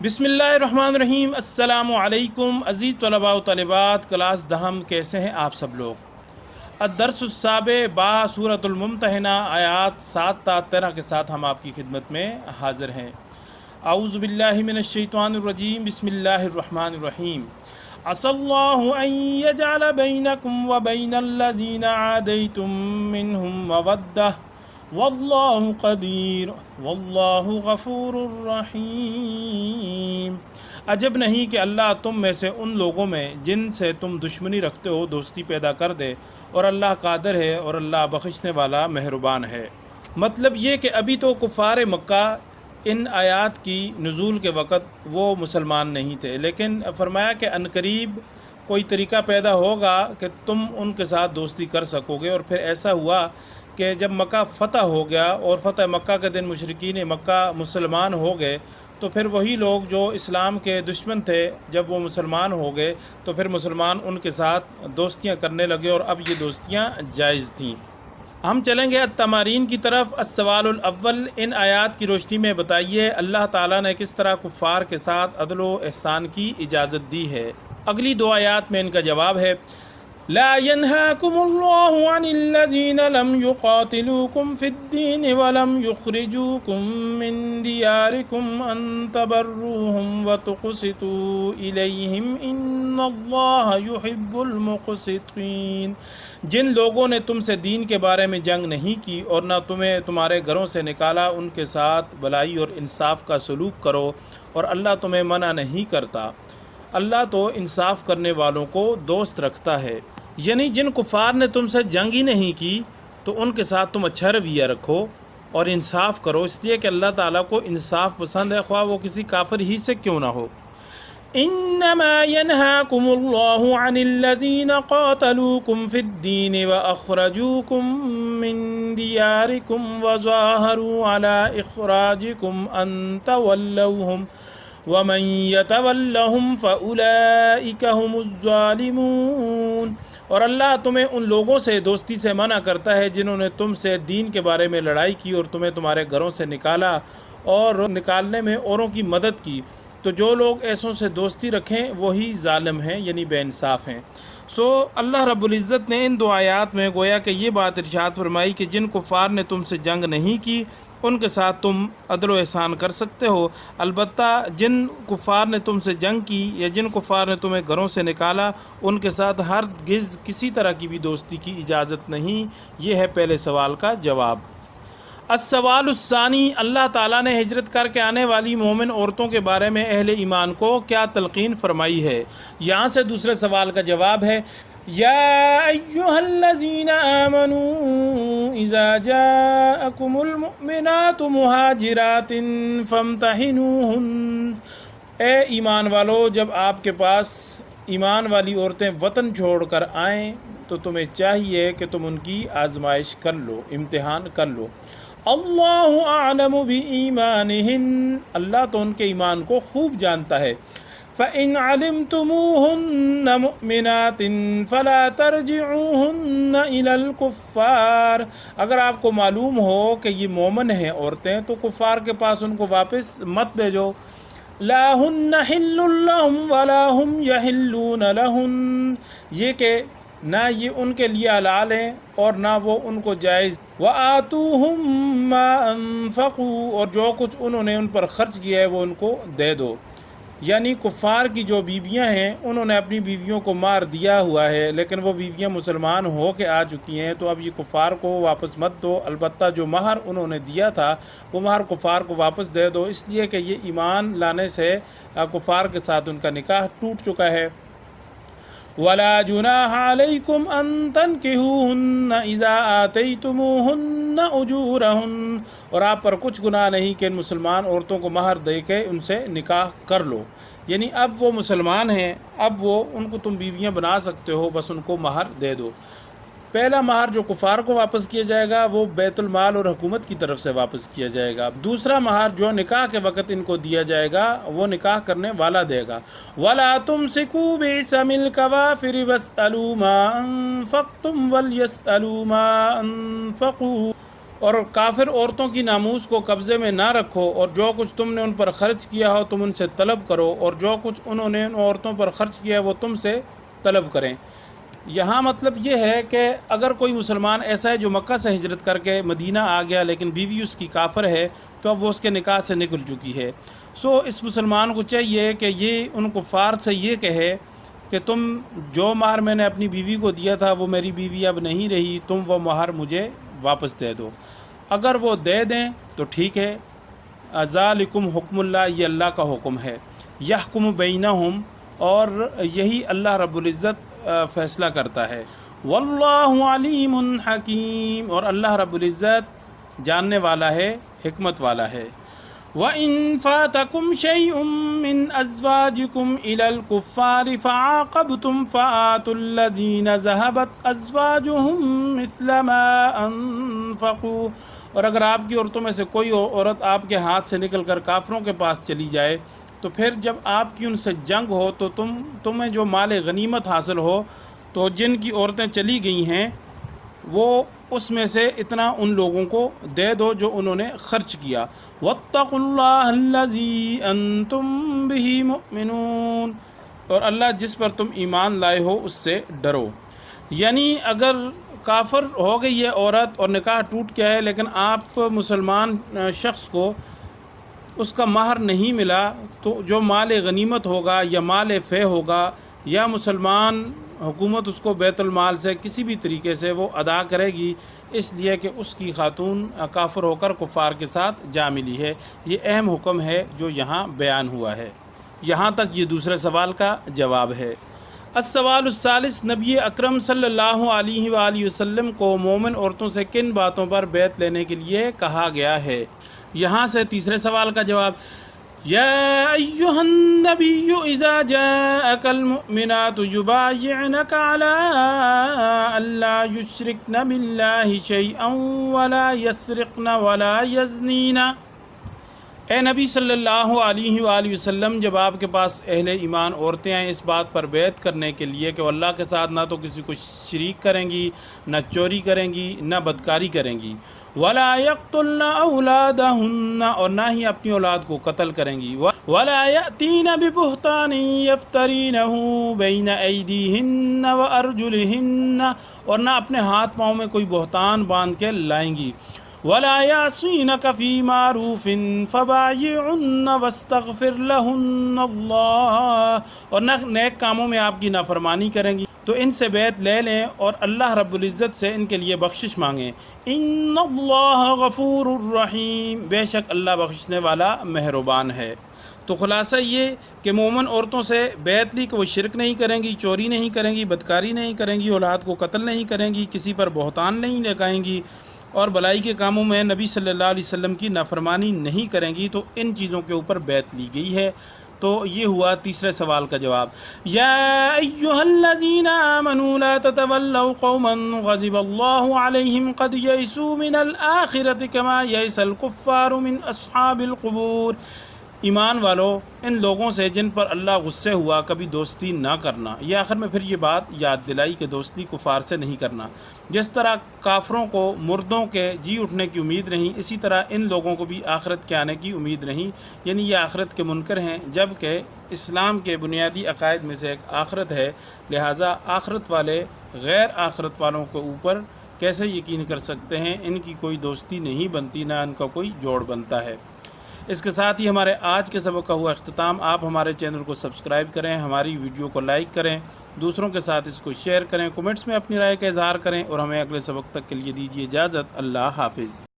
بسم اللہ الرحمن الرحیم۔ السلام علیکم عزیز طلباء و طالبات، کلاس دہم، کیسے ہیں آپ سب لوگ؟ الدرس السابع با سورۃ الممتحنہ آیات 7 تا 13 کے ساتھ ہم آپ کی خدمت میں حاضر ہیں۔ اعوذ باللہ من الشیطان الرجیم، بسم اللہ الرحمن الرحیم۔ عسى الله أن يجعل بينكم وبين الذين عاديتم منهم مودة والله قدیر واللہ غفور الرحیم۔ عجب نہیں کہ اللہ تم میں سے ان لوگوں میں جن سے تم دشمنی رکھتے ہو دوستی پیدا کر دے، اور اللہ قادر ہے اور اللہ بخشنے والا مہربان ہے۔ مطلب یہ کہ ابھی تو کفار مکہ ان آیات کی نزول کے وقت وہ مسلمان نہیں تھے، لیکن فرمایا کہ عنقریب کوئی طریقہ پیدا ہوگا کہ تم ان کے ساتھ دوستی کر سکو گے۔ اور پھر ایسا ہوا کہ جب مکہ فتح ہو گیا اور فتح مکہ کے دن مشرکین مکہ مسلمان ہو گئے، تو پھر وہی لوگ جو اسلام کے دشمن تھے جب وہ مسلمان ہو گئے تو پھر مسلمان ان کے ساتھ دوستیاں کرنے لگے، اور اب یہ دوستیاں جائز تھیں۔ ہم چلیں گے التمارین کی طرف۔ السوال الاول، ان آیات کی روشنی میں بتائیے اللہ تعالیٰ نے کس طرح کفار کے ساتھ عدل و احسان کی اجازت دی ہے۔ اگلی دو آیات میں ان کا جواب ہے، لا ينهاكم الله عن الذين لم يقاتلوكم في الدين ولم يخرجوكم من دياركم أن تبروهم وتقسطوا إليهم إن الله يحب المقسطين۔ جن لوگوں نے تم سے دین کے بارے میں جنگ نہیں کی اور نہ تمہیں تمہارے گھروں سے نکالا، ان کے ساتھ بھلائی اور انصاف کا سلوک کرو، اور اللہ تمہیں منع نہیں کرتا۔ اللہ تو انصاف کرنے والوں کو دوست رکھتا ہے۔ یعنی جن کفار نے تم سے جنگ ہی نہیں کی تو ان کے ساتھ تم اچھا رویہ رکھو اور انصاف کرو، اس لیے کہ اللہ تعالیٰ کو انصاف پسند ہے، خواہ وہ کسی کافر ہی سے کیوں نہ ہو۔ انما ينهاكم الله عن الذين قاتلوكم في الدين واخرجوكم من دياركم وظاهروا على اخراجكم ان تولوهم ومن يتولهم فاولئك هم الظالمون۔ اور اللہ تمہیں ان لوگوں سے دوستی سے منع کرتا ہے جنہوں نے تم سے دین کے بارے میں لڑائی کی اور تمہیں تمہارے گھروں سے نکالا اور نکالنے میں اوروں کی مدد کی، تو جو لوگ ایسوں سے دوستی رکھیں وہی ظالم ہیں، یعنی بے انصاف ہیں۔ اللہ رب العزت نے ان دو آیات میں گویا کہ یہ بات ارشاد فرمائی کہ جن کفار نے تم سے جنگ نہیں کی ان کے ساتھ تم عدل و احسان کر سکتے ہو، البتہ جن کفار نے تم سے جنگ کی یا جن کفار نے تمہیں گھروں سے نکالا ان کے ساتھ ہرگز کسی طرح کی بھی دوستی کی اجازت نہیں۔ یہ ہے پہلے سوال کا جواب۔ السوال الثانی، اللہ تعالیٰ نے ہجرت کر کے آنے والی مومن عورتوں کے بارے میں اہل ایمان کو کیا تلقین فرمائی ہے۔ یہاں سے دوسرے سوال کا جواب ہے، یا ایہا الذین آمنوا اذا جاءکم المؤمنات مہاجرات فامتحنوہن۔ اے ایمان والو، جب آپ کے پاس ایمان والی عورتیں وطن چھوڑ کر آئیں تو تمہیں چاہیے کہ تم ان کی آزمائش کر لو، امتحان کر لو۔ اللہ اعلم بایمانہن، اللہ تو ان کے ایمان کو خوب جانتا ہے۔ فَإِنْ عَلِمْتُمُوهُنَّ مُؤْمِنَاتٍ فَلَا تَرْجِعُوهُنَّ إِلَى الْكُفَّارِ، اگر آپ کو معلوم ہو کہ یہ مومن ہیں عورتیں تو کفار کے پاس ان کو واپس مت بھیجو۔ لَا هُنَّ حِلٌّ لَهُمْ وَلَا هُمْ يَحِلُّونَ لَهُنَّ، یہ کہ نہ یہ ان کے لیے حلال ہیں اور نہ وہ ان کو جائز۔ وَآتُوهُمْ مَا أَنفَقُوا، اور جو کچھ انہوں نے ان پر خرچ کیا ہے وہ ان کو دے دو۔ یعنی کفار کی جو بیویاں ہیں انہوں نے اپنی بیویوں کو مار دیا ہوا ہے، لیکن وہ بیویاں مسلمان ہو کے آ چکی ہیں، تو اب یہ کفار کو واپس مت دو، البتہ جو مہر انہوں نے دیا تھا وہ مہر کفار کو واپس دے دو، اس لیے کہ یہ ایمان لانے سے کفار کے ساتھ ان کا نکاح ٹوٹ چکا ہے۔ وَلَا جُنَاحَ عَلَيْكُمْ أَن تَنكِحُوهُنَّ إِذَا آتَيْتُمُوهُنَّ أُجُورَهُنَّ، اور آپ پر کچھ گناہ نہیں کہ ان مسلمان عورتوں کو مہر دے کے ان سے نکاح کر لو۔ یعنی اب وہ مسلمان ہیں، اب وہ ان کو تم بیویاں بنا سکتے ہو، بس ان کو مہر دے دو۔ پہلا مہر جو کفار کو واپس کیا جائے گا وہ بیت المال اور حکومت کی طرف سے واپس کیا جائے گا۔ دوسرا مہر جو نکاح کے وقت ان کو دیا جائے گا وہ نکاح کرنے والا دے گا۔ وَلَا تُمْسِكُوا بِعِصَمِ الْكَوَافِرِ وَاسْأَلُوا مَا أَنفَقْتُمْ وَلْيَسْأَلُوا مَا أَنفَقُوا، اور کافر عورتوں کی ناموس کو قبضے میں نہ رکھو، اور جو کچھ تم نے ان پر خرچ کیا ہو تم ان سے طلب کرو، اور جو کچھ انہوں نے ان عورتوں پر خرچ کیا وہ تم سے طلب کریں۔ یہاں مطلب یہ ہے کہ اگر کوئی مسلمان ایسا ہے جو مکہ سے ہجرت کر کے مدینہ آ گیا لیکن بیوی اس کی کافر ہے تو اب وہ اس کے نکاح سے نکل چکی ہے، اس مسلمان کو چاہیے کہ یہ ان کفار سے یہ کہے کہ تم جو مہر میں نے اپنی بیوی کو دیا تھا وہ میری بیوی اب نہیں رہی، تم وہ مہر مجھے واپس دے دو۔ اگر وہ دے دیں تو ٹھیک ہے، ذالکم حکم اللہ، یہ اللہ کا حکم ہے، یحکم بینہم، اور یہی اللہ رب العزت فیصلہ کرتا ہے۔ واللہ علیم حکیم، اور اللہ رب العزت جاننے والا ہے، حکمت والا ہے۔ وَإِن فَاتَكُمْ شَيْءٌ مِّنْ أَزْوَاجِكُمْ إِلَى الْكُفَّارِ فَعَاقَبْتُمْ فَآتُوا الَّذِينَ ذَهَبَتْ أَزْوَاجُهُمْ مِثْلَ مَا أَنفَقُوا، اور اگر آپ کی عورتوں میں سے کوئی عورت آپ کے ہاتھ سے نکل کر کافروں کے پاس چلی جائے تو پھر جب آپ کی ان سے جنگ ہو تو تمہیں جو مال غنیمت حاصل ہو تو جن کی عورتیں چلی گئی ہیں وہ اس میں سے اتنا ان لوگوں کو دے دو جو انہوں نے خرچ کیا۔ وَاتَّقُوا اللَّهَ الَّذِي أَنْتُمْ بِهِ مُؤْمِنُونَ، اور اللہ جس پر تم ایمان لائے ہو اس سے ڈرو۔ یعنی اگر کافر ہو گئی ہے عورت اور نکاح ٹوٹ گیا ہے لیکن آپ مسلمان شخص کو اس کا مہر نہیں ملا تو جو مال غنیمت ہوگا یا مال فے ہوگا یا مسلمان حکومت اس کو بیت المال سے کسی بھی طریقے سے وہ ادا کرے گی، اس لیے کہ اس کی خاتون کافر ہو کر کفار کے ساتھ جا ملی ہے۔ یہ اہم حکم ہے جو یہاں بیان ہوا ہے۔ یہاں تک یہ دوسرے سوال کا جواب ہے۔ السوال الثالث، نبی اکرم صلی اللہ علیہ وآلہ وسلم کو مومن عورتوں سے کن باتوں پر بیعت لینے کے لیے کہا گیا ہے؟ یہاں سے تیسرے سوال کا جواب، یا ایہا النبی اذا جاءک المؤمنات یبایعنک علی الا یشرکن باللہ شیئا ولا یسرقن ولا یزنین۔ اے نبی صلی اللہ علیہ وآلہ وسلم، جب آپ کے پاس اہل ایمان عورتیں آئیں اس بات پر بیعت کرنے کے لیے کہ وہ اللہ کے ساتھ نہ تو کسی کو شریک کریں گی، نہ چوری کریں گی، نہ بدکاری کریں گی، وَلَا يَقْتُلْنَ أَوْلَادَهُنَّ، اور نہ ہی اپنی اولاد کو قتل کریں گی، وَلَا يَأْتِينَ بِبُهْتَانٍ يَفْتَرِينَهُ بَيْنَ أَيْدِيهِنَّ وَأَرْجُلِهِنَّ، اور نہ اپنے ہاتھ پاؤں میں کوئی بہتان باندھ کے لائیں گی، وَلَا يَعْصِينَكَ فِي مَعْرُوفٍ فَبَايِعْهُنَّ وَاسْتَغْفِرْ لَهُنَّ اللَّهَ، اور نہ نیک کاموں میں آپ کی نافرمانی کریں گی تو ان سے بیعت لے لیں اور اللہ رب العزت سے ان کے لیے بخشش مانگیں۔ ان اللہ غفور الرحیم، بے شک اللہ بخشنے والا مہربان ہے۔ تو خلاصہ یہ کہ مومن عورتوں سے بیعت لی کہ وہ شرک نہیں کریں گی، چوری نہیں کریں گی، بدکاری نہیں کریں گی، اولاد کو قتل نہیں کریں گی، کسی پر بہتان نہیں لگائیں گی، اور بلائی کے کاموں میں نبی صلی اللہ علیہ وسلم کی نافرمانی نہیں کریں گی، تو ان چیزوں کے اوپر بیعت لی گئی ہے۔ تو یہ ہوا تیسرے سوال کا جواب۔ یا ایہا الذین آمنوا لا تتولوا قوما غضب اللہ علیہم قد یئسوا من الآخرۃ کما یئس الکفار من اصحاب القبور، ایمان والو ان لوگوں سے جن پر اللہ غصے ہوا کبھی دوستی نہ کرنا۔ یہ آخر میں پھر یہ بات یاد دلائی کہ دوستی کفار سے نہیں کرنا۔ جس طرح کافروں کو مردوں کے جی اٹھنے کی امید نہیں، اسی طرح ان لوگوں کو بھی آخرت کے آنے کی امید نہیں، یعنی یہ آخرت کے منکر ہیں، جبکہ اسلام کے بنیادی عقائد میں سے ایک آخرت ہے، لہٰذا آخرت والے غیر آخرت والوں کے اوپر کیسے یقین کر سکتے ہیں؟ ان کی کوئی دوستی نہیں بنتی، نہ ان کا کوئی جوڑ بنتا ہے۔ اس کے ساتھ ہی ہمارے آج کے سبق کا ہوا اختتام۔ آپ ہمارے چینل کو سبسکرائب کریں، ہماری ویڈیو کو لائک کریں، دوسروں کے ساتھ اس کو شیئر کریں، کومنٹس میں اپنی رائے کا اظہار کریں، اور ہمیں اگلے سبق تک کے لیے دیجیے اجازت۔ اللہ حافظ۔